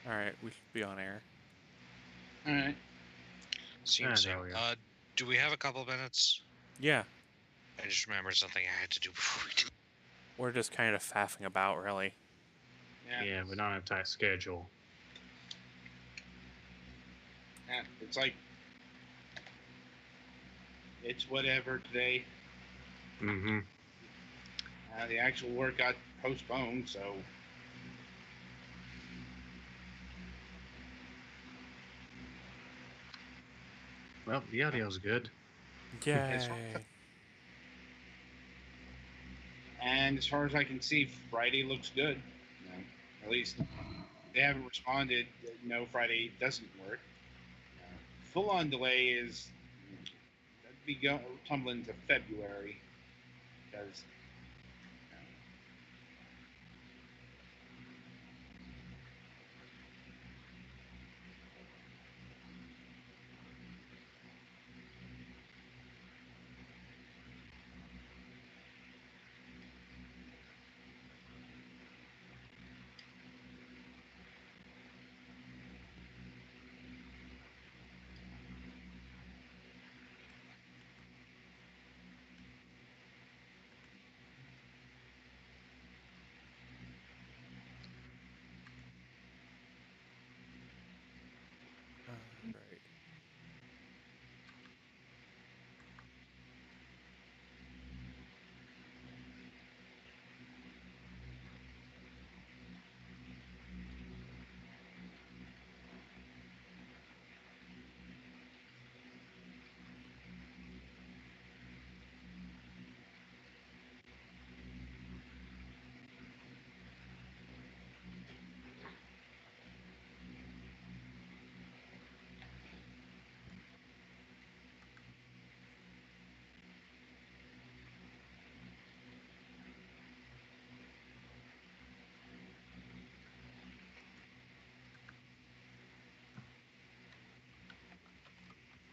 All right, we should be on air. All right. Seems there so. we go. Do we have a couple minutes? Yeah, I just remembered something I had to do before we did. we're just kind of faffing about, really. Yeah, we don't have a tight schedule. Yeah, it's like it's whatever today. Mm-hmm. The actual work got postponed, so Well, the audio's good. Yay! and as far as I can see, Friday looks good. You know, at least they haven't responded. No, Friday doesn't work. Full-on delay is that'd be tumbling to February because. Right.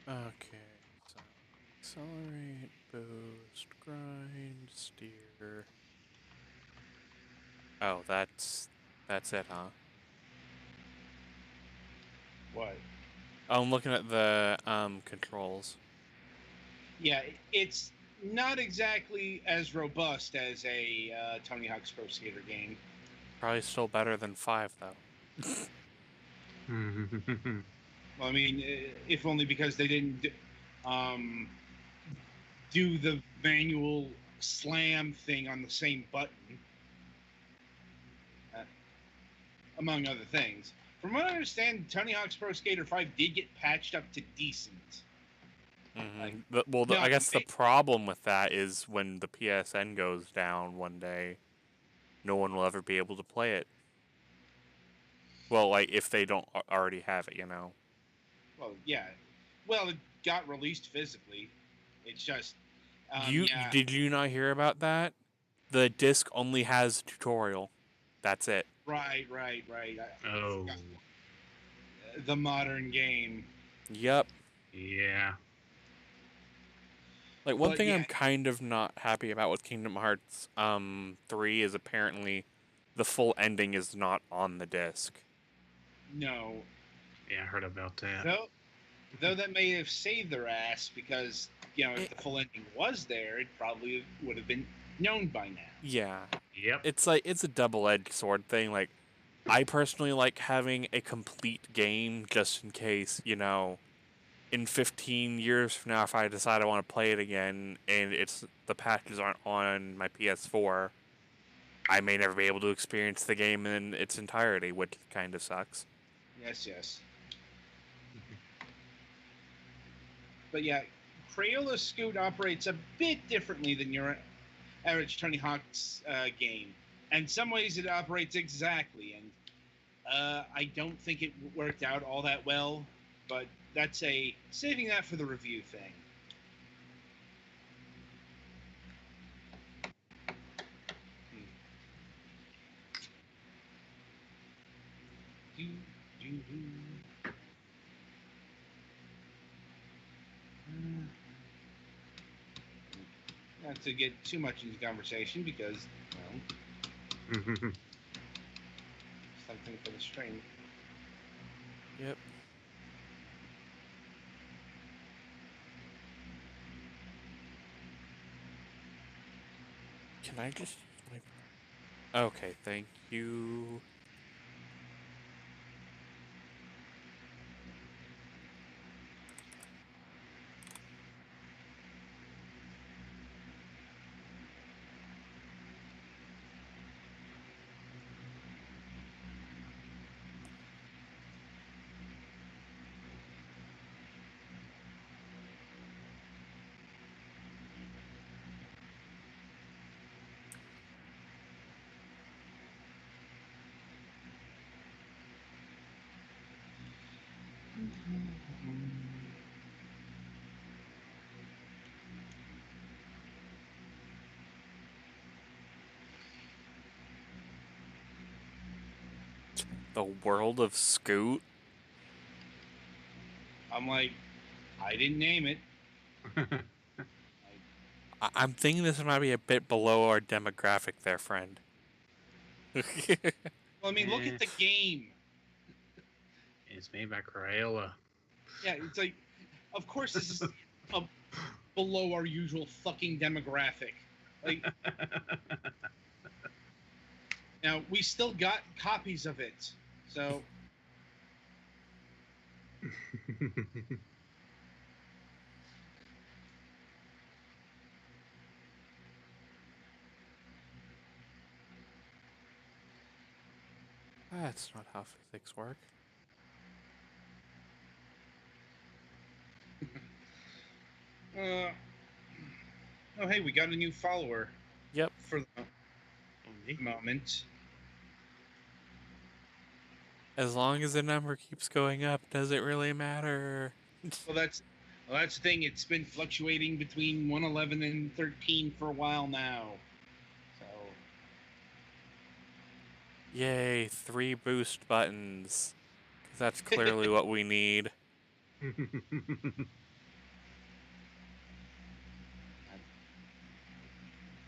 Okay, so accelerate, boost, grind, steer. Oh, that's it, huh? What? I'm looking at the controls. Yeah, it's not exactly as robust as a Tony Hawk's Pro Skater game. Probably still better than 5, though. Well, I mean, if only because they didn't do the manual slam thing on the same button, among other things. From what I understand, Tony Hawk's Pro Skater 5 did get patched up to decent. Mm-hmm. I guess the problem with that is when the PSN goes down one day, no one will ever be able to play it. Well, like, if they don't already have it, you know. Well, yeah. Well, it got released physically. It's just. Did you not hear about that? The disc only has tutorial. That's it. Right. Oh. The modern game. Yep. Yeah. Like, one thing I'm kind of not happy about with Kingdom Hearts 3 is apparently the full ending is not on the disc. No. Yeah, I heard about that. Though that may have saved their ass because, if the full ending was there, it probably would have been known by now. Yeah. Yep. It's a double-edged sword thing. Like, I personally like having a complete game just in case, in 15 years from now, if I decide I want to play it again and the patches aren't on my PS4, I may never be able to experience the game in its entirety, which kind of sucks. Yes. But yeah, Crayola Scoot operates a bit differently than your average Tony Hawk's game. In some ways, it operates exactly, and I don't think it worked out all that well, but that's saving that for the review thing. not to get too much into conversation because, something for the stream. Yep. Can I just use my... Okay, thank you. The world of Scoot? I'm like, I didn't name it. I'm thinking this might be a bit below our demographic there, friend. Well, I mean, look at the game. It's made by Crayola. Yeah, it's like, of course this is below our usual fucking demographic. Like, now we still got copies of it, so That's not how physics work. oh hey, we got a new follower Yep. for the moment. As long as the number keeps going up, does it really matter? Well, that's the thing. It's been fluctuating between 111 and 13 for a while now. So Yay, 3 boost buttons. 'Cause that's clearly what we need.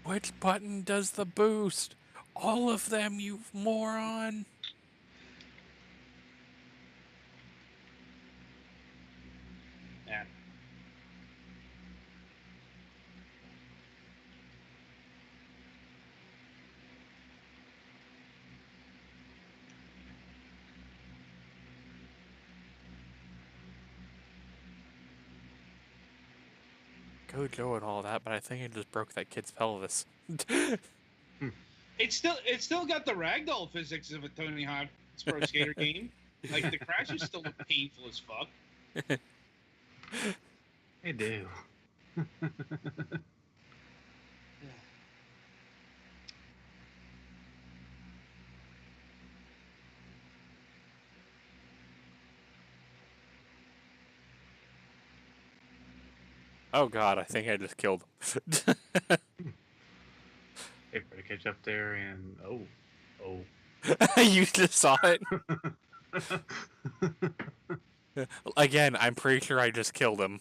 Which button does the boost? All of them, you moron! yeah. Go Joe and all that, but I think I just broke that kid's pelvis. It's still got the ragdoll physics of a Tony Hawk's Pro Skater game. Like the crashes still look painful as fuck. They do. Oh god, I think I just killed him. They better catch up there and oh. You just saw it? Again, I'm pretty sure I just killed him.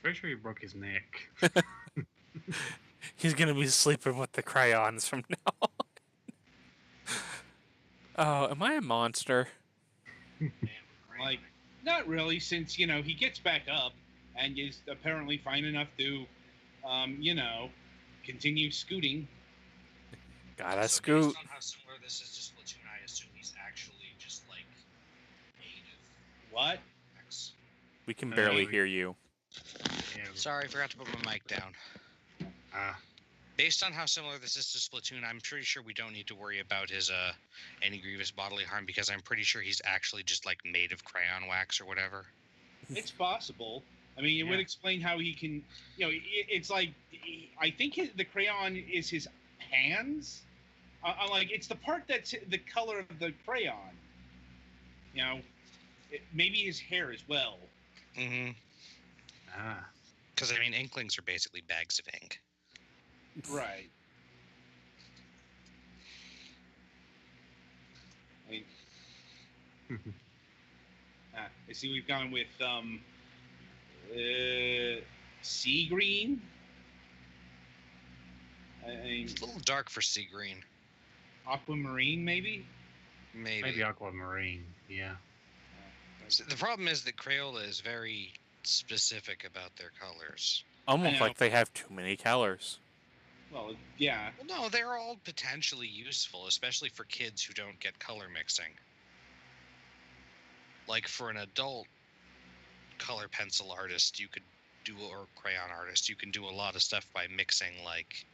Pretty sure he broke his neck. He's gonna be sleeping with the crayons from now on. Oh, am I a monster? Like, not really, since he gets back up and is apparently fine enough to, continue scooting. Gotta So scoot. based on how similar this is to Splatoon, I assume he's actually just like native What? X. We can barely we- hear you. Yeah. Sorry, I forgot to put my mic down. Based on how similar this is to Splatoon, I'm pretty sure we don't need to worry about his any grievous bodily harm because I'm pretty sure he's actually just like made of crayon wax or whatever. It's possible. I mean, it would Yeah. explain how he can. It's like I think the crayon is his hands. I'm like, it's the part that's the color of the crayon. Maybe his hair as well. Mm-hmm. Because I mean, inklings are basically bags of ink. Right. I mean, I see we've gone with sea green. I mean, It's a little dark for sea green. aquamarine, maybe. Maybe aquamarine. Yeah. So the problem is that Crayola is very specific about their colors. Almost know. like they have too many colors. Well, yeah. Well, no, they're all potentially useful, especially for kids who don't get color mixing. Like for an adult color pencil artist, you could do, or crayon artist, you can do a lot of stuff by mixing like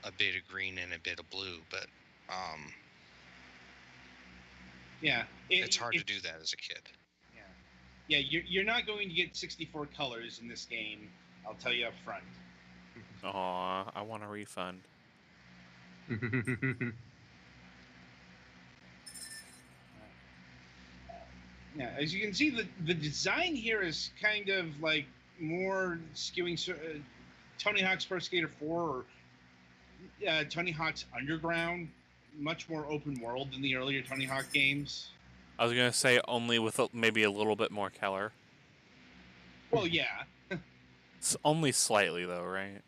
a bit of green and a bit of blue, but Yeah. it's hard to do that as a kid. Yeah. Yeah, you're not going to get 64 colors in this game. I'll tell you up front. Aw, I want a refund. Yeah, as you can see, the design here is kind of like more skewing Tony Hawk's Pro Skater 4 or Tony Hawk's Underground, much more open world than the earlier Tony Hawk games. I was gonna say only with maybe a little bit more color. Well, yeah. It's only slightly though, right?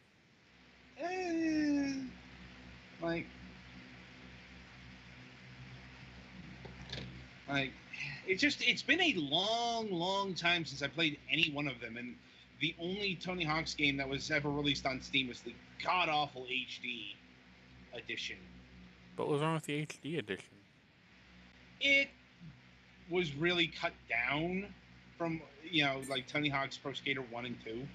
Eh, like, it's been a long time since I played any one of them, and the only Tony Hawk's game that was ever released on Steam was the god awful HD edition. But what was wrong with the HD edition? It was really cut down from like Tony Hawk's Pro Skater 1 and 2.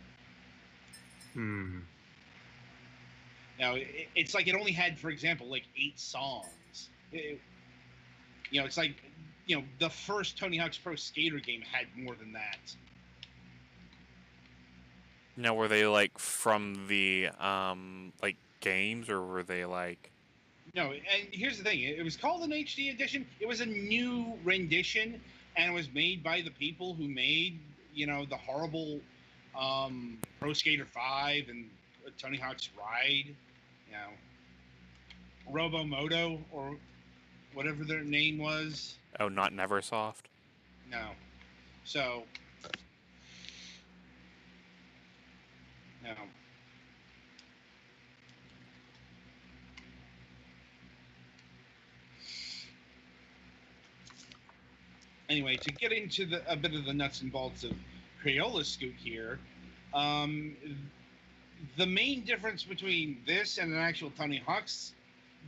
Now it's like it only had, for example, like 8 songs. It's like the first Tony Hawk's Pro Skater game had more than that. Now, were they like from the like games, or were they like? No, and here's the thing: it was called an HD edition. It was a new rendition, and it was made by the people who made the horrible Pro Skater 5 and Tony Hawk's Ride, Robomoto or whatever their name was. Oh, not Neversoft. No, so no. Anyway, to get into a bit of the nuts and bolts of Crayola Scoot here, the main difference between this and an actual Tony Hawk's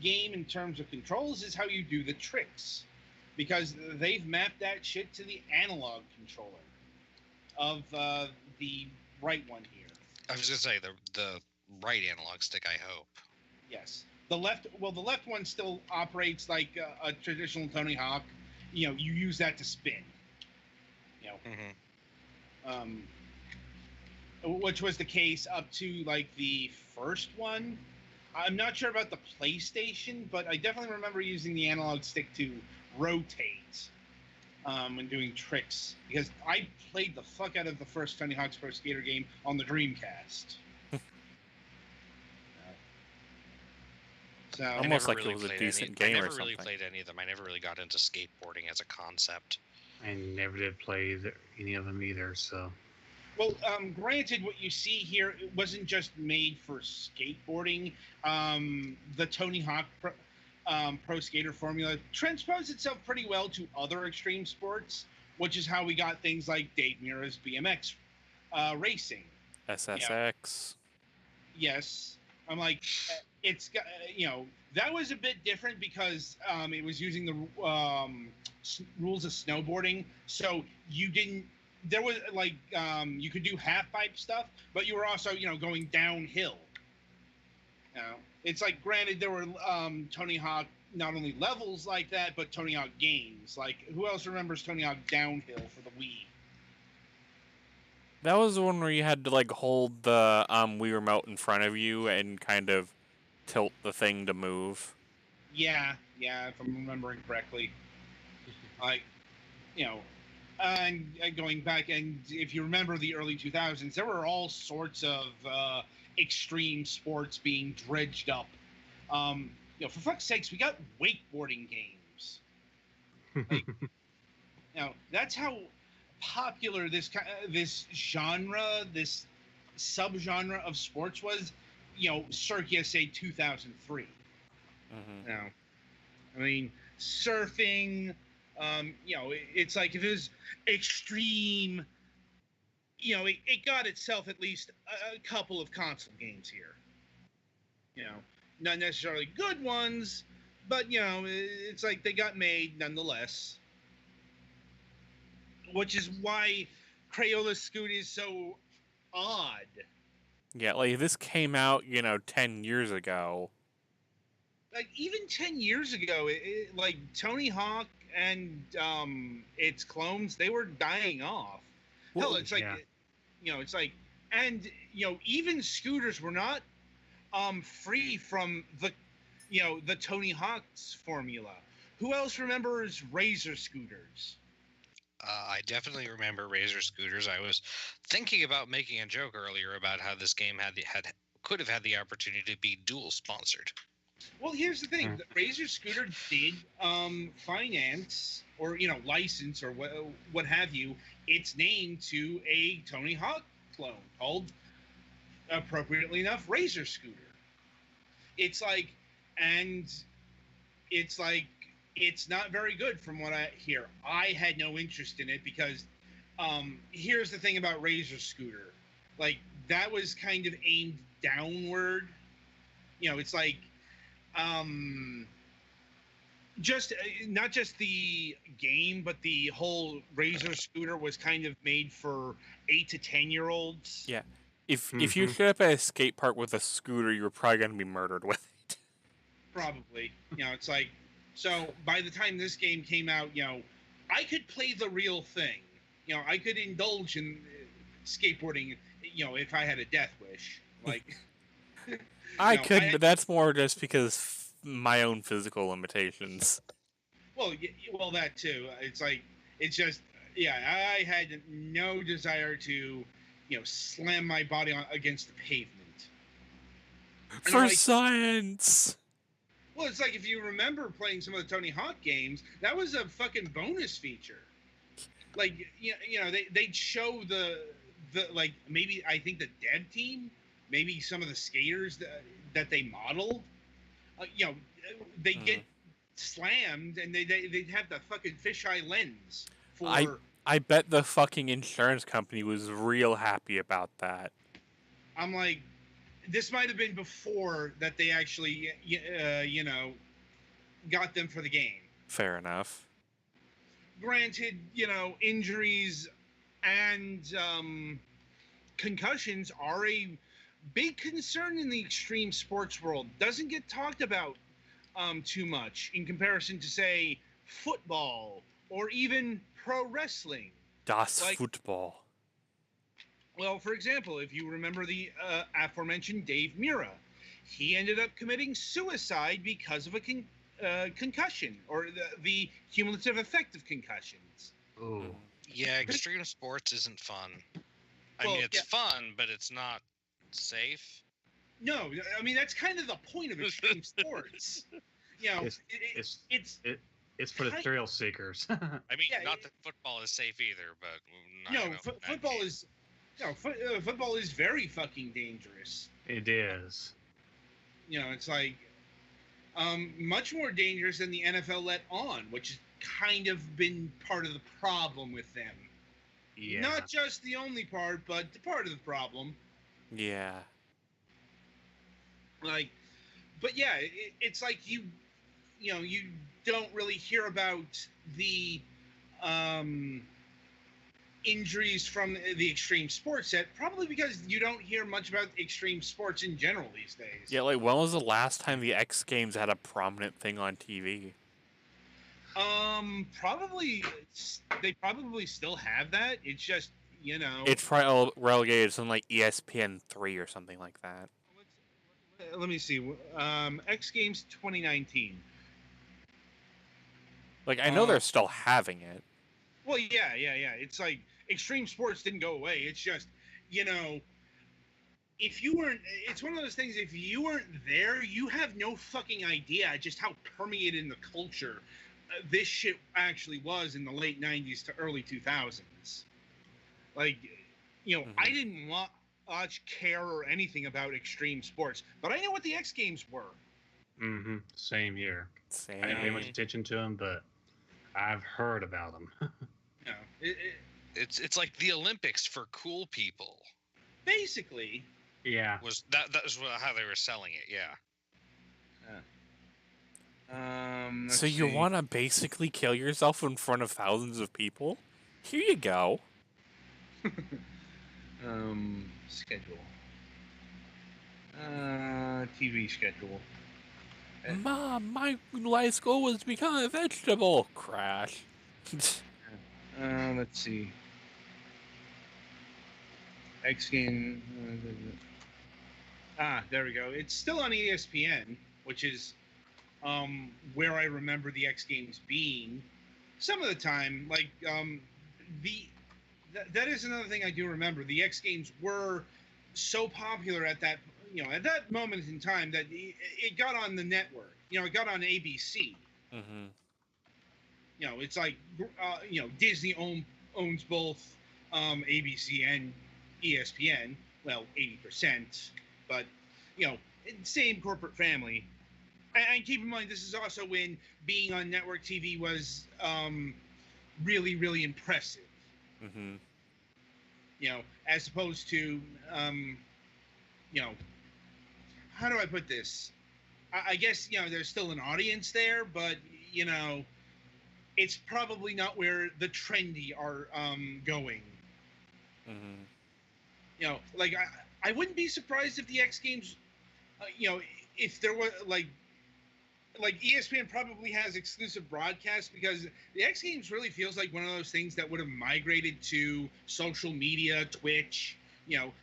game in terms of controls is how you do the tricks, because they've mapped that shit to the analog controller of the right one here. I was gonna say the right analog stick, I hope. Yes, the left one still operates like a traditional Tony Hawk. You use that to spin. Which was the case up to like the first one. I'm not sure about the PlayStation, but I definitely remember using the analog stick to rotate when doing tricks, because I played the fuck out of the first Tony Hawk's Pro Skater game on the Dreamcast. So Almost like it was a decent game or I never really something. played any of them. I never really got into skateboarding as a concept. I never did play any of them either, so. Well, granted, what you see here, it wasn't just made for skateboarding. The Tony Hawk Pro Skater formula transposed itself pretty well to other extreme sports, which is how we got things like Dave Mirra's BMX racing. SSX. Yes. I'm like, it's got, that was a bit different because it was using the rules of snowboarding. So there was like, you could do half pipe stuff, but you were also, going downhill. It's like, granted, there were Tony Hawk, not only levels like that, but Tony Hawk games. Like, who else remembers Tony Hawk Downhill for the Wii? That was the one where you had to like hold the Wii remote in front of you and kind of tilt the thing to move. Yeah, if I'm remembering correctly. Like, and going back, and if you remember the early 2000s, there were all sorts of extreme sports being dredged up. For fuck's sakes, we got wakeboarding games. Like, that's how popular this genre, this subgenre of sports was. circa say 2003. Mm-hmm. I mean, surfing. It's like if it was extreme. It got itself at least a couple of console games here. You know, not necessarily good ones, but it's like they got made nonetheless. Which is why Crayola Scoot is so odd. Yeah, like this came out, 10 years ago. Like even 10 years ago, like Tony Hawk and its clones, they were dying off. Hell, Well, it's like Yeah. it's like, and even scooters were not free from the Tony Hawk's formula. Who else remembers Razor scooters? I definitely remember Razor scooters. I was thinking about making a joke earlier about how this game could have had the opportunity to be dual sponsored. Well, here's the thing: the Razor scooter did finance or license or what have you its name to a Tony Hawk clone called, appropriately enough, Razor scooter. It's like, and it's like it's not very good from what I hear. I had no interest in it because here's the thing about Razor scooter, like that was kind of aimed downward. It's like just not just the game, but the whole Razor scooter was kind of made for 8 to 10-year-olds. yeah. If you Mhm. showed up at a skate park with a scooter, you're probably going to be murdered with it. Probably. It's like, so by the time this game came out, I could play the real thing. I could indulge in skateboarding, if I had a death wish. Like, I you know, could, I but that's more just because my own physical limitations. well, that too. It's like, it's just, yeah, I had no desire to, slam my body against the pavement. And I'm For like, science! well, it's like if you remember playing some of the Tony Hawk games, that was a fucking bonus feature. Like, they'd show the like maybe I think the dev team, maybe some of the skaters that they modeled, they'd get slammed and they'd have the fucking fisheye lens I for. I bet the fucking insurance company was real happy about that. I'm like, this might have been before that they actually got them for the game. Fair enough. Granted, injuries and concussions are a big concern in the extreme sports world. Doesn't get talked about too much in comparison to, say, football or even pro wrestling. Das Like, Football. well, for example, if you remember the aforementioned Dave Mira, he ended up committing suicide because of a concussion or the cumulative effect of concussions. Oh. Yeah, extreme sports isn't fun. I Well, mean, it's yeah. fun, but it's not safe. No, I mean that's kind of the point of extreme sports. It's It's for the kind- thrill seekers. I mean, Yeah, not that football is safe either, but not no, gonna open that football gate. is football is very fucking dangerous. It is. It's like much more dangerous than the NFL let on, which has kind of been part of the problem with them. Yeah. Not just the only part, but the part of the problem. Yeah. Like, but yeah, it's like you don't really hear about the injuries from the extreme sports set, probably because you don't hear much about extreme sports in general these days. Yeah, like when was the last time the X Games had a prominent thing on TV? Probably they probably still have that. It's just It's probably relegated to something like ESPN 3 or something like that. let me see. X Games 2019. Like, I know they're still having it. Well, yeah. It's like extreme sports didn't go away. It's just, if you weren't, it's one of those things. If you weren't there, you have no fucking idea just how permeated in the culture this shit actually was in the late '90s to early 2000s. Like, I didn't want. much care or anything about extreme sports, but I know what the X Games were. Same here. I didn't pay much Same. attention to them, but I've heard about them. You know, It's like the Olympics for cool people. basically. Yeah. That was how they were selling it. Yeah. Let's So you see. want to basically kill yourself in front of thousands of people? Here you go. Schedule. TV schedule. Mom, my life's goal was to become a vegetable. Crash. Let's see. X Game. There we go. It's still on ESPN, which is where I remember the X Games being. Some of the time, like that is another thing I do remember. The X Games were so popular at that moment in time that it got on the network. It got on ABC. Mm-hmm. It's like Disney owns both ABC and ESPN. Well, 80%, but same corporate family. And keep in mind, this is also when being on network TV was really, really impressive. Mm-hmm. As opposed to how do I put this? I guess there's still an audience there, but it's probably not where the trendy are going. Mm-hmm. Like I wouldn't be surprised if the X Games, if there was like ESPN probably has exclusive broadcasts, because the X Games really feels like one of those things that would have migrated to social media, Twitch,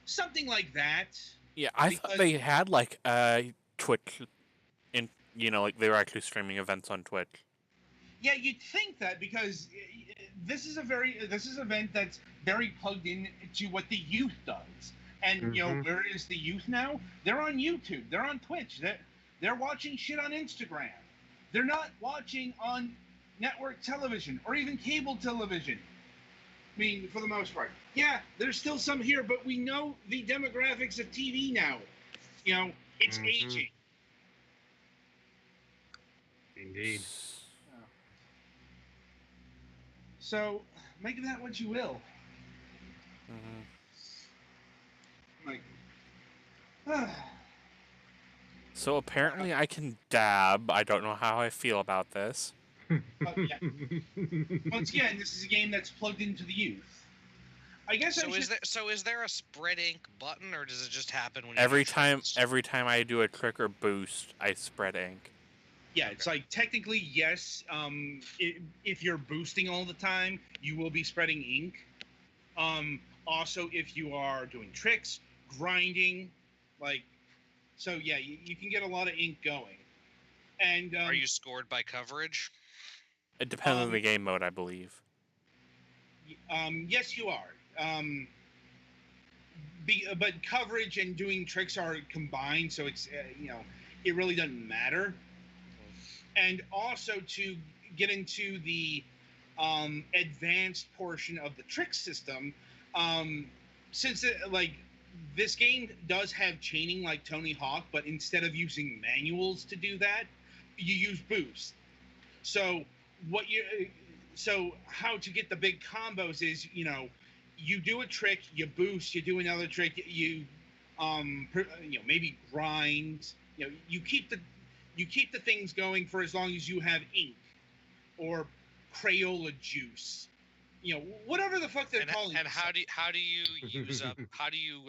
something like that. Yeah, I thought they had like Twitch, and like they were actually streaming events on Twitch. Yeah, you'd think that, because this is an event that's very plugged in to what the youth does. And where is the youth now? They're on YouTube. They're on Twitch. They're watching shit on Instagram. They're not watching on network television or even cable television. I mean, for the most part. Yeah, there's still some here, but we know the demographics of TV now. It's aging. Indeed. So, make of that what you will. Mm-hmm. Like, So apparently I can dab. I don't know how I feel about this. yeah. Once again, this is a game that's plugged into the youth. I guess. Is there a spread ink button, or does it just happen when every time I do a trick or boost, I spread ink? Yeah, it's like technically yes. If you're boosting all the time, you will be spreading ink. Also, if you are doing tricks, grinding, so yeah, you can get a lot of ink going. And are you scored by coverage? It depends on the game mode, I believe. Yes, you are. But coverage and doing tricks are combined, so it's it really doesn't matter. And also, to get into the advanced portion of the trick system, since this game does have chaining like Tony Hawk, but instead of using manuals to do that, you use boost. So how to get the big combos is you do a trick, you boost, you do another trick, you maybe grind, you keep the things going for as long as you have ink or Crayola juice, whatever the fuck they're calling. And how do you use up? How do you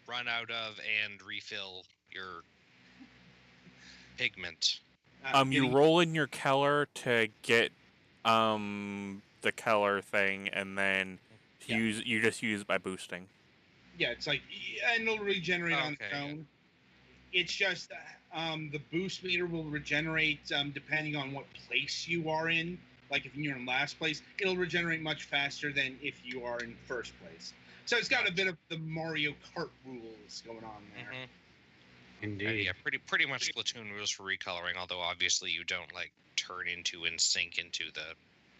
run out of and refill your pigment? You roll in your Keller to get the Keller thing, and then you just use it by boosting. Yeah, it's like, and it'll regenerate on its own. Yeah. It's just the boost meter will regenerate depending on what place you are in. Like if you're in last place, it'll regenerate much faster than if you are in first place. So it's got a bit of the Mario Kart rules going on there. Mm-hmm. Indeed. Yeah, pretty much Splatoon rules for recoloring, although obviously you don't turn into and sink into the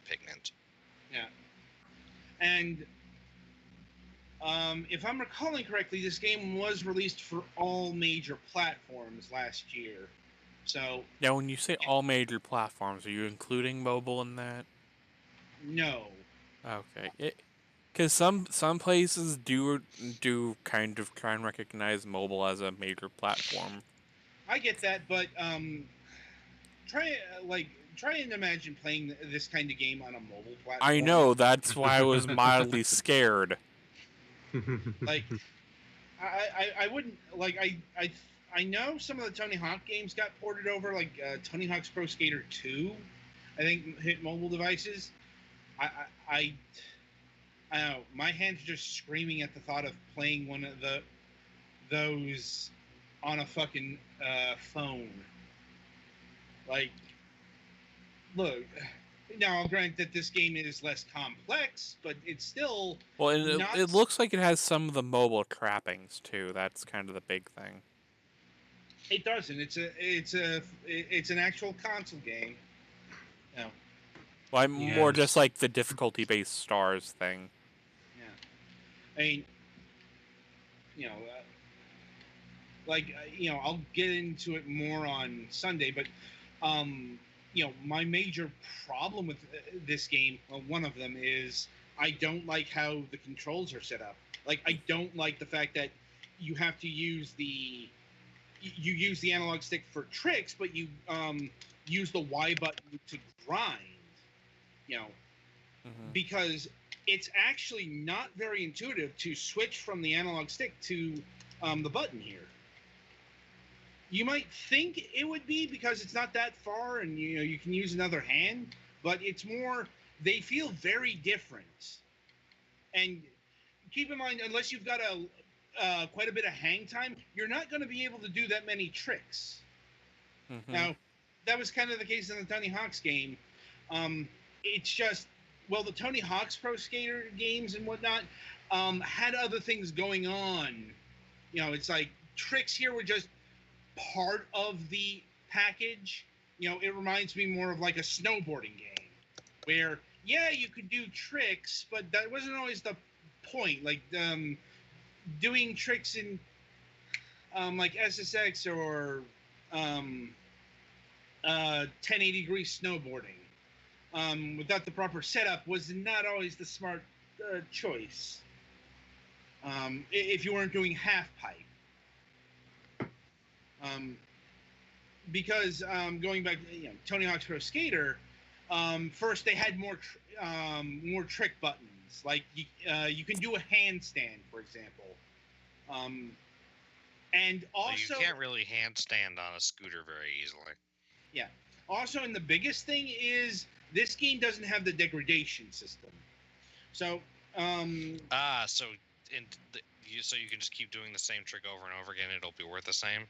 pigment. Yeah. And If I'm recalling correctly, this game was released for all major platforms last year. So, Now, when you say all major platforms, are you including mobile in that? no. Okay. Because some places do kind of try and recognize mobile as a major platform. I get that, but try try and imagine playing this kind of game on a mobile I platform. know, that's why I was mildly scared. Like, I wouldn't like I know some of the Tony Hawk games got ported over, like Tony Hawk's Pro Skater 2, I think hit mobile devices. I I, I I don't know, my hands are just screaming at the thought of playing one of those on a fucking phone. Like, look, now I'll grant that this game is less complex, but it's still Well, not. it looks like it has some of the mobile trappings too. That's kind of the big thing. It doesn't. It's an actual console game. No. Well, I'm more Yes. just like the difficulty-based stars thing. Yeah. I mean, you know, I'll get into it more on Sunday, but my major problem with this game, one of them is I don't like how the controls are set up. Like, I don't like the fact that you have to use the analog stick for tricks, but you use the Y button to grind. You know, because it's actually not very intuitive to switch from the analog stick to the button here. You might think it would be because it's not that far and you can use another hand, but it's more, they feel very different. And keep in mind, unless you've got quite a bit of hang time, you're not going to be able to do that many tricks. Now, that was kind of the case in the Tony Hawk's game. It's just, well, the Tony Hawk's Pro Skater games and whatnot had other things going on. It's like tricks here were just part of the package. It reminds me more of like a snowboarding game where, yeah, you could do tricks, but that wasn't always the point. Like doing tricks in like SSX or 1080-degree snowboarding without the proper setup was not always the smart choice. If you weren't doing half pipe. Because going back, Tony Hawk's Pro Skater, first they had more trick buttons. Like you can do a handstand, for example, and also you can't really handstand on a scooter very easily. Yeah. Also, and the biggest thing is this game doesn't have the degradation system. So so you can just keep doing the same trick over and over again. It'll be worth the same.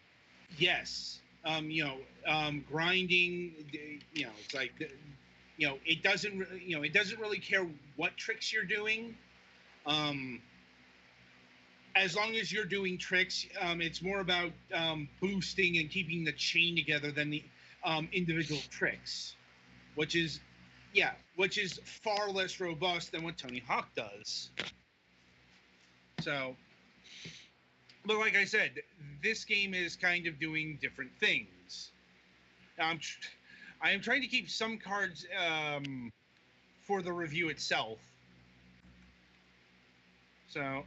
Yes. Grinding. It's like it doesn't really care what tricks you're doing. As long as you're doing tricks, it's more about boosting and keeping the chain together than the individual tricks, which is far less robust than what Tony Hawk does. So, but like I said, this game is kind of doing different things. Now, I am trying to keep some cards for the review itself. So,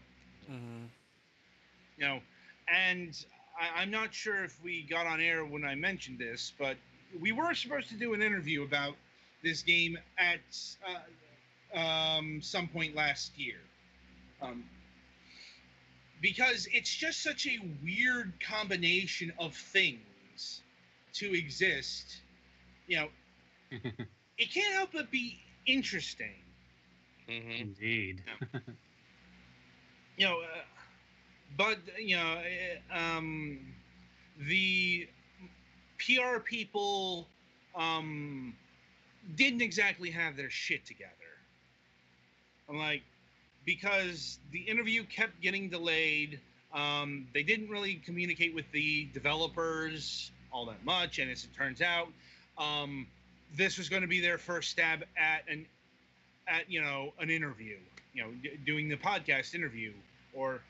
and I'm not sure if we got on air when I mentioned this, but we were supposed to do an interview about this game at some point last year. Because it's just such a weird combination of things to exist. It can't help but be interesting. Indeed. But the PR people didn't exactly have their shit together. I'm like, because the interview kept getting delayed. They didn't really communicate with the developers all that much, and as it turns out, this was going to be their first stab at an interview. Doing the podcast interview. or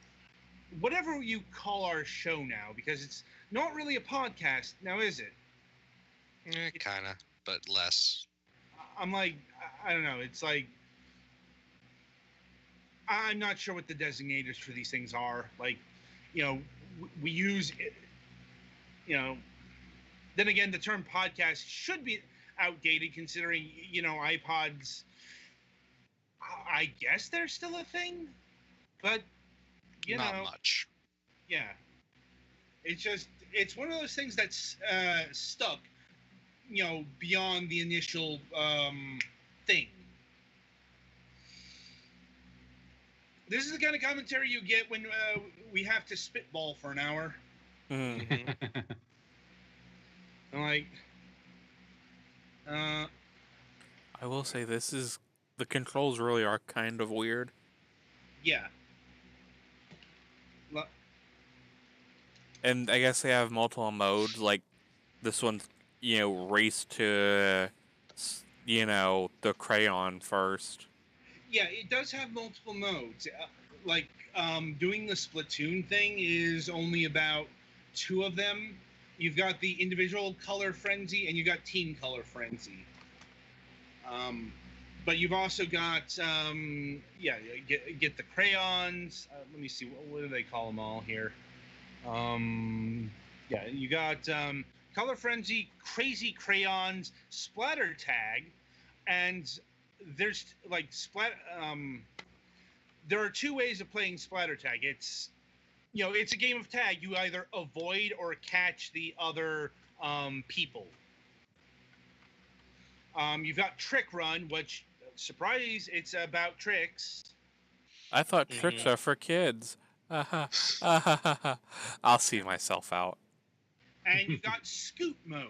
whatever you call our show now, because it's not really a podcast now, is it? Kinda, but less. I'm like, I don't know. It's like, I'm not sure what the designators for these things are. Like, we use, then again, the term podcast should be outdated considering, iPods, I guess they're still a thing, but, Not much. yeah. It's one of those things that's stuck, beyond the initial thing. This is the kind of commentary you get when we have to spitball for an hour. Mhm. I'm like, I will say the controls really are kind of weird. yeah. And I guess they have multiple modes, like this one's, race to, the crayon first. Yeah, it does have multiple modes. Like, doing the Splatoon thing is only about 2 of them. You've got the individual color frenzy, and you've got team color frenzy. But you've also got, get the crayons. Let me see, what do they call them all here? You got color frenzy, crazy crayons, splatter tag, and there's like there are 2 ways of playing splatter tag. It's it's a game of tag. You either avoid or catch the other people. You've got trick run, which, surprise, it's about tricks. I thought tricks are for kids. I'll see myself out. And you've got scoot mode.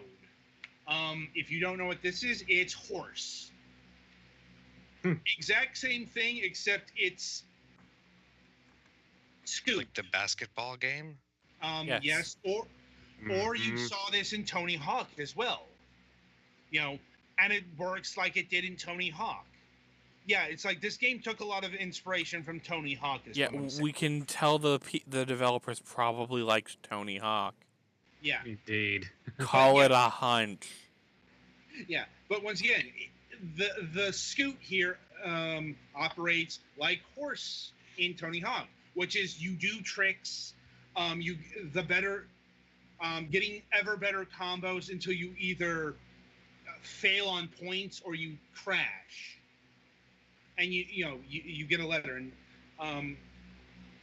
If you don't know what this is, it's horse. Exact same thing, except it's scoot. Like the basketball game? Yes. Yes, or you saw this in Tony Hawk as well. And it works like it did in Tony Hawk. Yeah, it's like this game took a lot of inspiration from Tony Hawk. Yeah, we can tell the developers probably liked Tony Hawk. Yeah. Indeed. Call it a hunch. Yeah, but once again, the scoot here operates like horse in Tony Hawk, which is you do tricks, getting ever better combos until you either fail on points or you crash, and you get a letter, and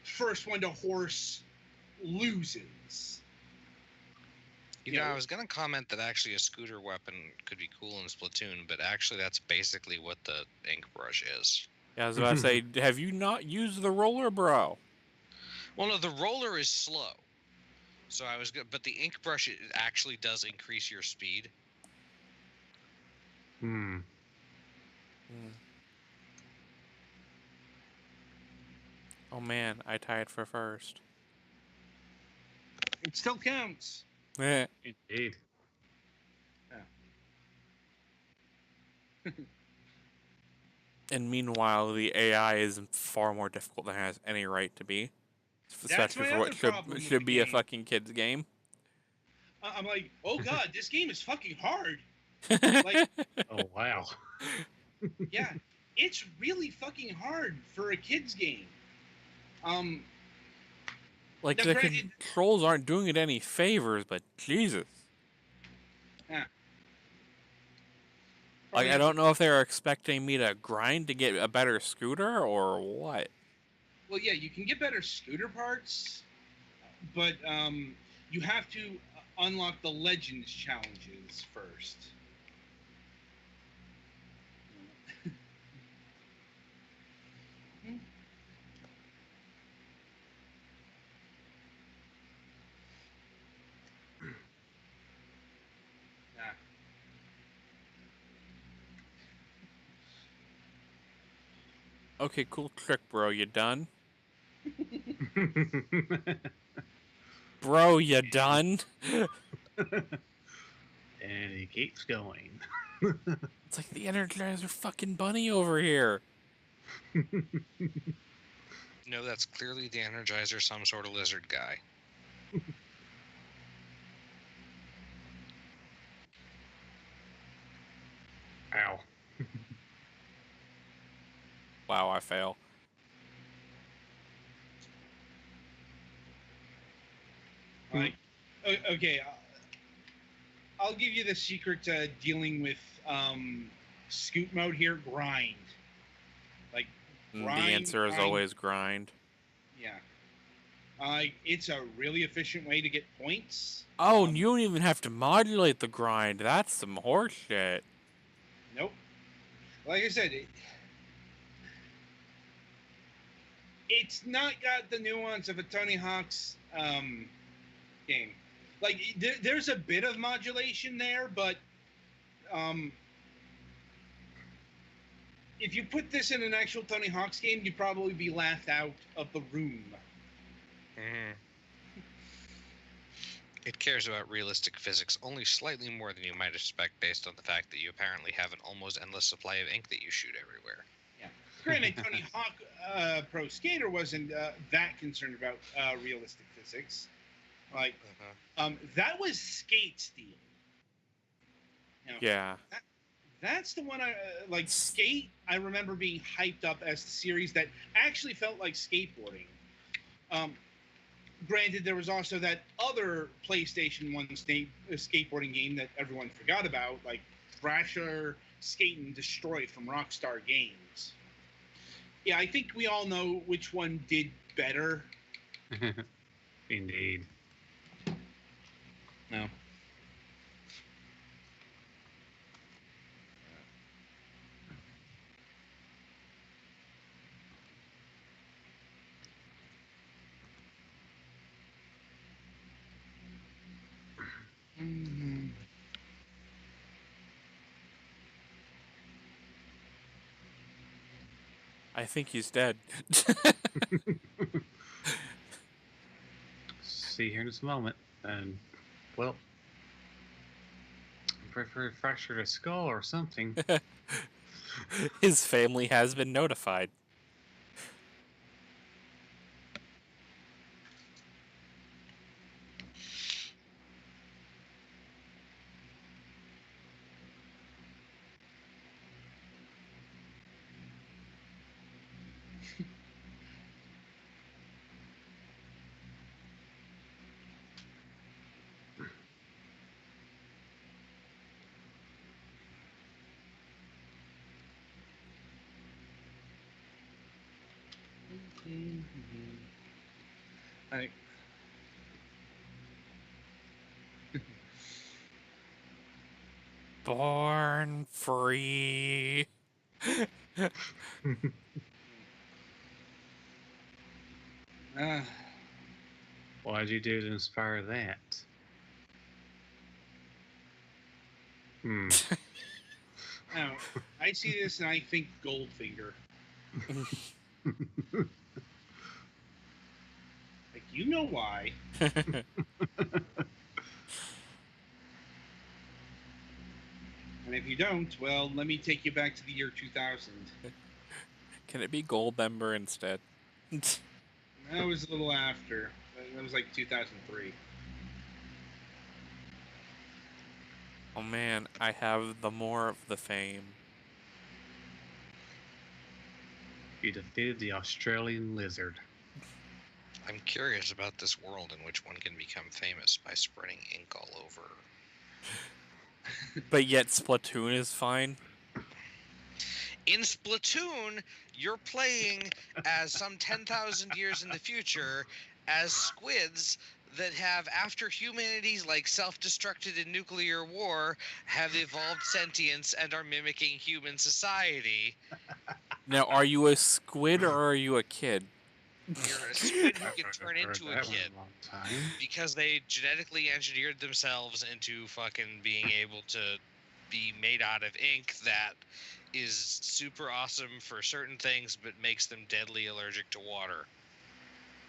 first one to horse loses. I was going to comment that actually a scooter weapon could be cool in Splatoon, but actually that's basically what the ink brush is. Yeah, I was about to say, have you not used the roller, bro? Well, no, the roller is slow. So I was good, but the ink brush, it actually does increase your speed. Oh man, I tied for first. It still counts. Indeed. And meanwhile, the AI is far more difficult than it has any right to be. Especially for what should be a fucking kid's game. I'm like, oh god, this game is fucking hard. Oh wow. Yeah, it's really fucking hard for a kid's game. Like, now, the granted, controls aren't doing it any favors, but Jesus. Yeah. Like, I don't know if they're expecting me to grind to get a better scooter or what. Well, yeah, you can get better scooter parts, but you have to unlock the Legends challenges first. Okay, cool trick, bro. You done? Bro, you done? And he keeps going. It's like the Energizer fucking bunny over here. No, that's clearly the Energizer, some sort of lizard guy. Ow. Wow, I fail. Like, okay, I'll give you the secret to dealing with scoot mode here. Grind. Like, And grind. the answer is grind, always grind. Yeah. It's a really efficient way to get points. Oh, and you don't even have to modulate the grind. That's some horseshit. Nope. Like I said, it's not got the nuance of a Tony Hawk's game. Like, there's a bit of modulation there, but if you put this in an actual Tony Hawk's game, you'd probably be laughed out of the room. Mm-hmm. It cares about realistic physics only slightly more than you might expect based on the fact that you apparently have an almost endless supply of ink that you shoot everywhere. Yeah. Granted, Tony Hawk Pro Skater wasn't that concerned about realistic physics. Like, that was Skate Steel. You know, Yeah. That's the one I like. Skate, I remember being hyped up as the series that actually felt like skateboarding. Granted, there was also that other PlayStation 1 skateboarding game that everyone forgot about, like Thrasher Skate and Destroy from Rockstar Games. Yeah, I think we all know which one did better. Indeed. No. Mm-hmm. I think he's dead. See here in just a moment. And, well, fractured a skull or something. His family has been notified. I, Born free. Why'd you do to inspire that? now, I see this and I think Goldfinger. Like, you know why. And if you don't, well, let me take you back to the year 2000. Can it be Goldmember instead? That was a little after. That was like 2003. Oh man, I have the more of the fame. You defeated the Australian lizard. I'm curious about this world in which one can become famous by spreading ink all over. But yet Splatoon is fine. In Splatoon, you're playing as some 10,000 years in the future as squids that have, after humanity's like self-destructed in nuclear war, have evolved sentience and are mimicking human society. Now, are you a squid or are you a kid? You're a squid who can turn I've heard into a that one kid long time. because they genetically engineered themselves into fucking being able to be made out of ink that is super awesome for certain things but makes them deadly allergic to water.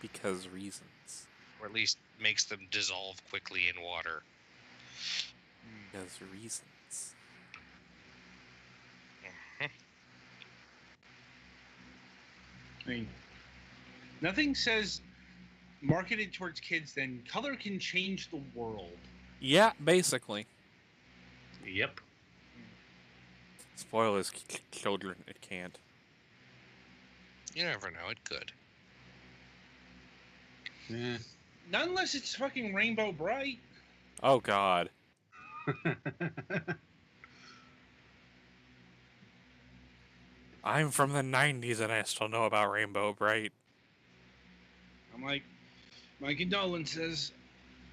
Because reasons. Or at least makes them dissolve quickly in water. Because reasons. I mean, Nothing says marketed towards kids than color can change the world. Yeah, basically. Yep. Spoilers, children, it can't. You never know. It could. Yeah. Not unless it's fucking Rainbow Bright. Oh God. I'm from the 90s and I still know about Rainbow Bright. I'm like, my condolences.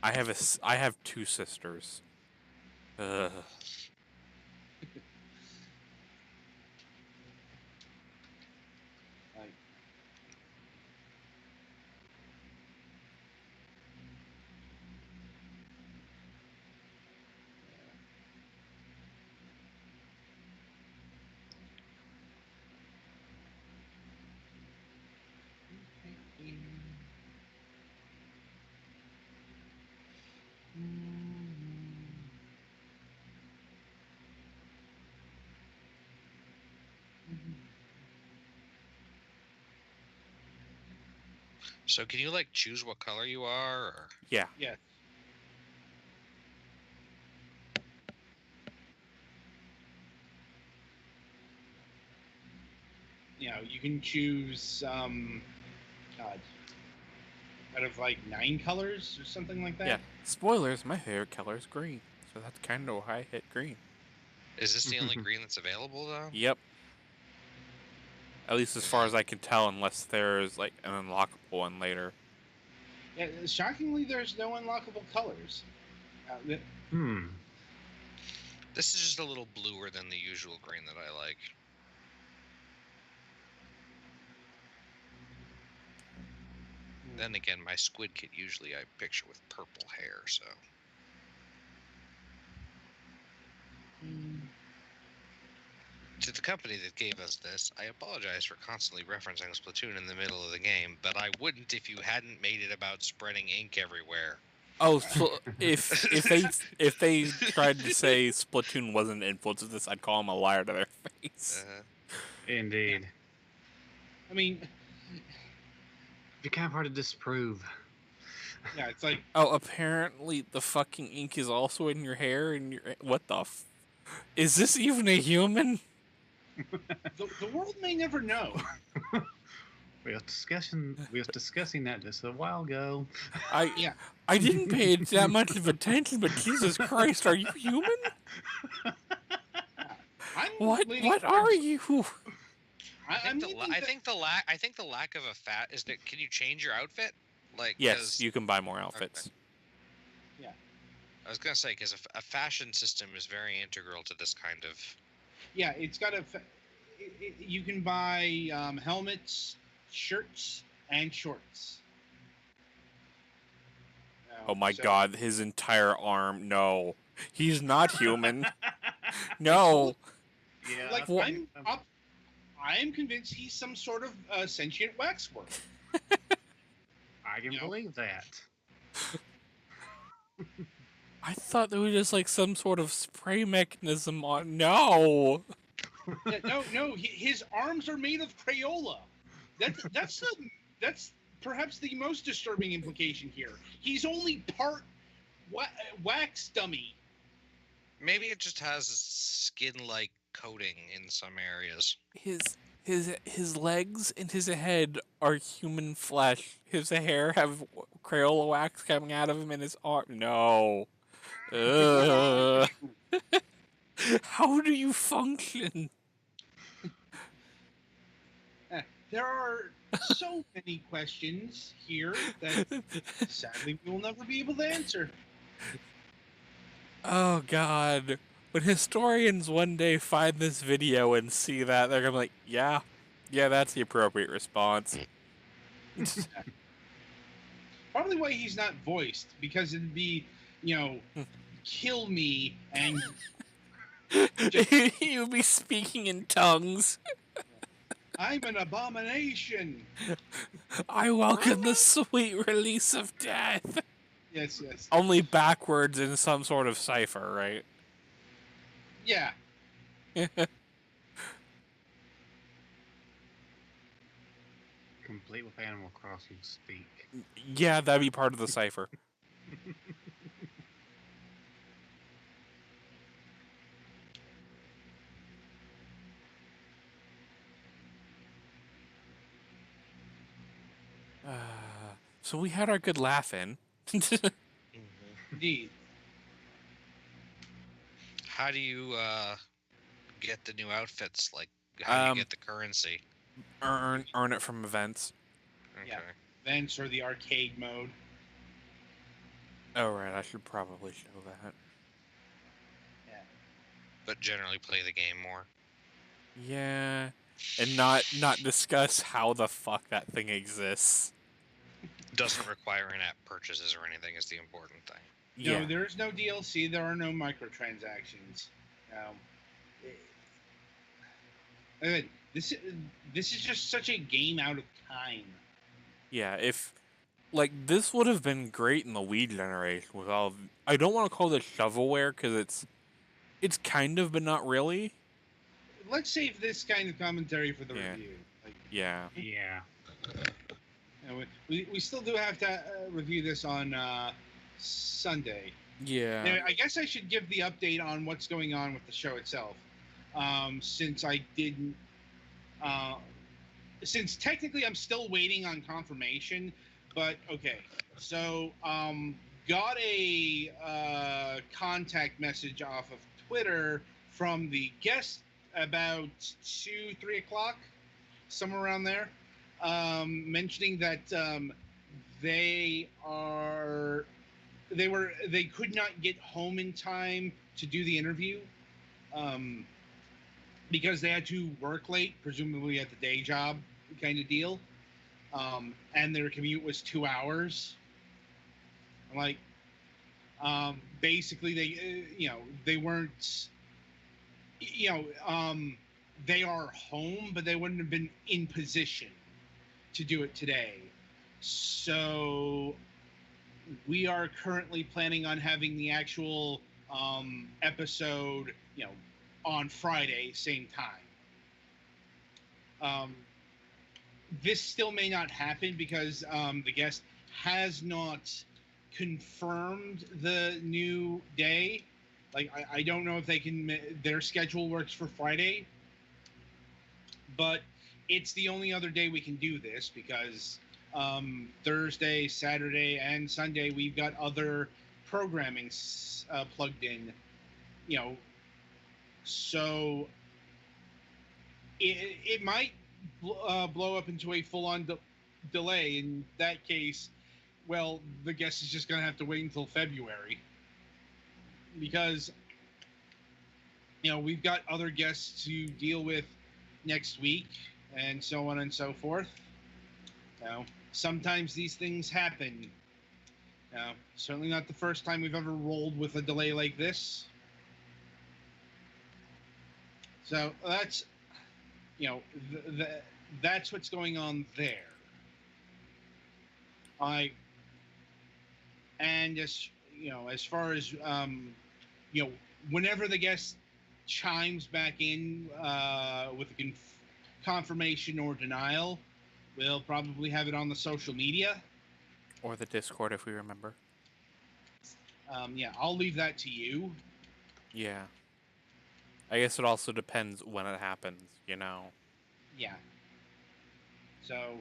I have two sisters. Ugh. Like, So can you like choose what color you are? Or... Yeah. yeah. You know, you can choose, God, out of like 9 colors or something like that. Yeah. Spoilers, my favorite color is green. So that's kind of why I hit green. Is this the only green that's available though? Yep. At least as far as I can tell, unless there's like an unlockable one later. Yeah, shockingly, there's no unlockable colors. Hmm. This is just a little bluer than the usual green that I like. Then again, my squid kit usually I picture with purple hair, so. To the company that gave us this, I apologize for constantly referencing Splatoon in the middle of the game, but I wouldn't if you hadn't made it about spreading ink everywhere. Oh, so if they tried to say Splatoon wasn't influenced with this, I'd call them a liar to their face. Indeed. I mean, You're kind of hard to disprove. yeah, it's like, Oh, apparently the fucking ink is also in your hair and your what the is this even a human? the world may never know. We was discussing that just a while ago. Yeah. I didn't pay it that much of attention, but Jesus Christ, are you human? What are you? I'm I think the lack of a fat is that can you change your outfit? Like Yes, you can buy more outfits. Okay. I was gonna say because a fashion system is very integral to this kind of. Yeah, it's got you can buy helmets, shirts, and shorts. Oh my So- God, his entire arm. No, he's not human. No. Yeah. Like What? I am convinced he's some sort of sentient waxwork. I can believe that. I thought there was just like some sort of spray mechanism on. No. Yeah, no, his arms are made of Crayola. That's perhaps the most disturbing implication here. He's only part wax dummy. Maybe it just has a skin-like coating in some areas. His legs and his head are human flesh. His hair have Crayola wax coming out of him, and his arm. No. Ugh. How do you function? There are so many questions here that sadly we will never be able to answer. Oh God. When historians one day find this video and see that, they're gonna be like, yeah, that's the appropriate response. Probably why he's not voiced, because it'd be, kill me and He would be speaking in tongues. I'm an abomination. I welcome the sweet release of death. Yes. Only backwards in some sort of cipher, right? Yeah. complete with Animal Crossing speak. Yeah, that'd be part of the cipher. So we had our good laugh in. Mhm. Indeed. How do you get the new outfits? Like, how do you get the currency? Earn it from events. Okay. Yeah. Events or the arcade mode. Oh right, I should probably show that. Yeah. But generally play the game more. Yeah, and not discuss how the fuck that thing exists. Doesn't require in-app purchases or anything is the important thing. Yeah, No, there is no DLC. There are no microtransactions. Um, uh, this this is just such a game out of time. yeah. If like this would have been great in the Wii generation with all. I don't want to call this shovelware because it's kind of, but not really. Let's save this kind of commentary for the Yeah. review. Like, Yeah. Yeah. you know, we still do have to review this on Sunday. Yeah. Now, I guess I should give the update on what's going on with the show itself, since I didn't. Since technically I'm still waiting on confirmation, but okay. So got a contact message off of Twitter from the guest about 2-3 o'clock, somewhere around there, mentioning that they could not get home in time to do the interview, because they had to work late, presumably at the day job kind of deal, and their commute was 2 hours. I'm like, basically they weren't, they are home, but they wouldn't have been in position to do it today. So we are currently planning on having the actual episode, on Friday, same time. This still may not happen because the guest has not confirmed the new day. Like, I don't know if they can, their schedule works for Friday, but it's the only other day we can do this because Thursday, Saturday, and Sunday we've got other programming plugged in, so it might blow up into a full-on delay. In that case, well, the guest is just going to have to wait until February because we've got other guests to deal with next week and so on and so forth. Sometimes these things happen. Certainly not the first time we've ever rolled with a delay like this. So that's that's what's going on there. And as far as whenever the guest chimes back in with a confirmation or denial, we'll probably have it on the social media Or the Discord if we remember. I'll leave that to you. Yeah. I guess it also depends when it happens. Yeah. So,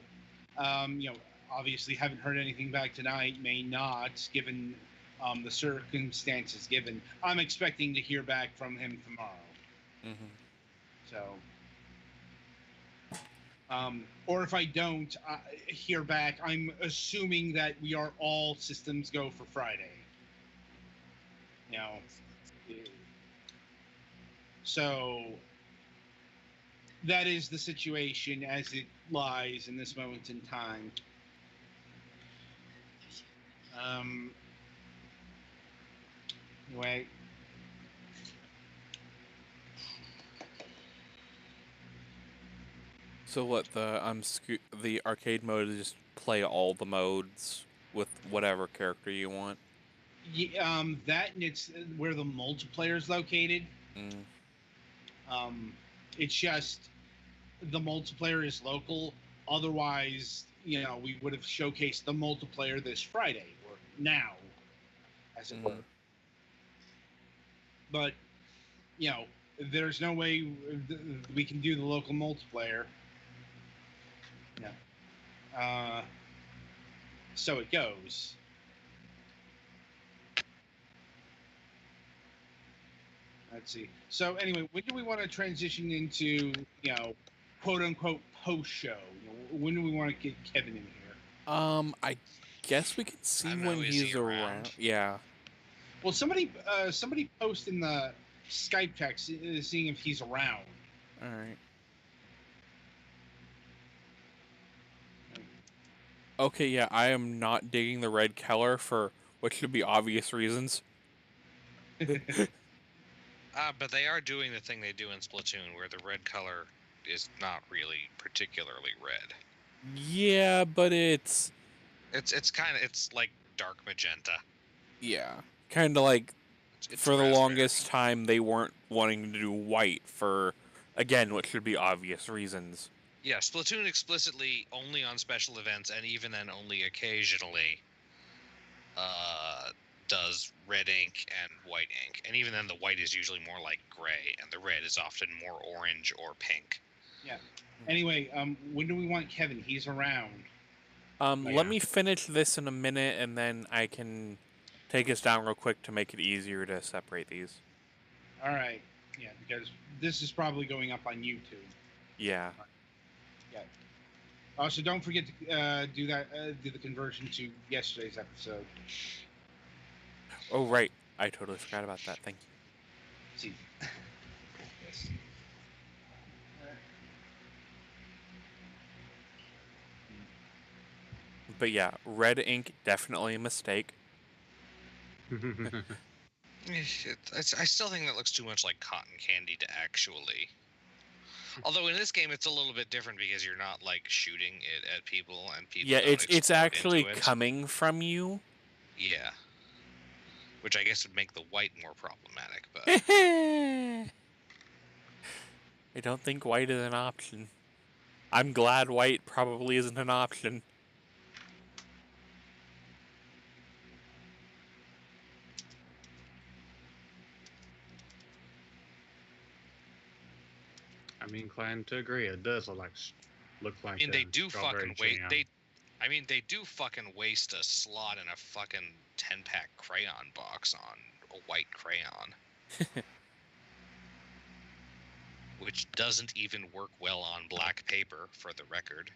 obviously haven't heard anything back tonight, may not, given the circumstances given. I'm expecting to hear back from him tomorrow. Mm-hmm. So, or if I don't hear back, I'm assuming that we are all systems go for Friday. So that is the situation as it lies in this moment in time. Anyway. So what the arcade mode is just play all the modes with whatever character you want. Yeah, that and it's where the multiplayer is located. It's just the multiplayer is local. Otherwise, we would have showcased the multiplayer this Friday or now, as it were. But there's no way we can do the local multiplayer. So it goes. Let's see. So anyway, when do we want to transition into, quote unquote post show? When do we want to get Kevin in here? I guess we can see I'm when no he's easy around. Yeah. Well, somebody post in the Skype text seeing if he's around. All right. Okay, yeah, I am not digging the red color for what should be obvious reasons. But they are doing the thing they do in Splatoon, where the red color is not really particularly red. Yeah, but it's It's like dark magenta. kind of like It's for the raspberry. longest time they weren't wanting to do white for, again, what should be obvious reasons. Yeah, Splatoon explicitly only on special events, and even then only occasionally, does red ink and white ink. And even then the white is usually more like gray, and the red is often more orange or pink. Yeah. Anyway, when do we want Kevin? He's around. Let me finish this in a minute, and then I can take us down real quick to make it easier to separate these. All right. Yeah, because this is probably going up on YouTube. Yeah. Yeah. Also, don't forget to do the conversion to yesterday's episode. Oh, right. I totally forgot about that. Thank you. See. Yes. But yeah, red ink, definitely a mistake. I still think that looks too much like cotton candy to actually. Although in this game it's a little bit different because you're not like shooting it at people, and people. Yeah, don't it's explode actually into it. coming from you. Yeah. Which I guess would make the white more problematic, but I don't think white is an option. I'm glad white probably isn't an option. I'm inclined to agree. It does look like. I mean they do strawberry fucking wait. jam. They do fucking waste a slot in a fucking 10-pack crayon box on a white crayon. Which doesn't even work well on black paper, for the record.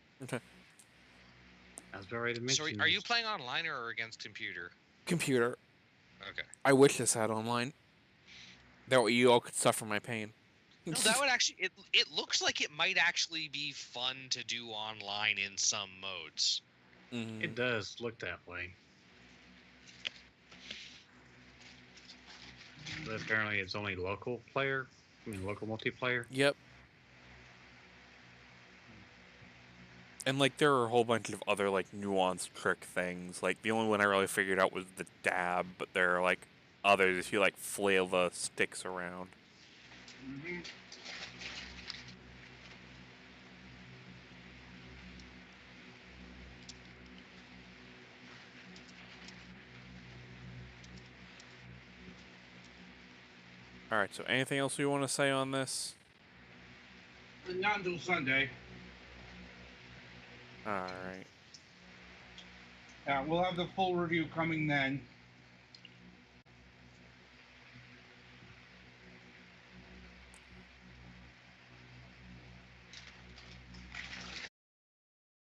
As already So mentioned. are you playing online or against computer? Computer. Okay. I wish this had online. That way you all could suffer my pain. No, that would actually it looks like it might actually be fun to do online in some modes. Mhm. It does look that way. But apparently it's only local multiplayer. Yep. And like there are a whole bunch of other like nuanced trick things. Like the only one I really figured out was the dab, but there are like others if you like flail the sticks around. Mm-hmm. Alright, so anything else you want to say on this? Not until Sunday. Alright. We'll have the full review coming then.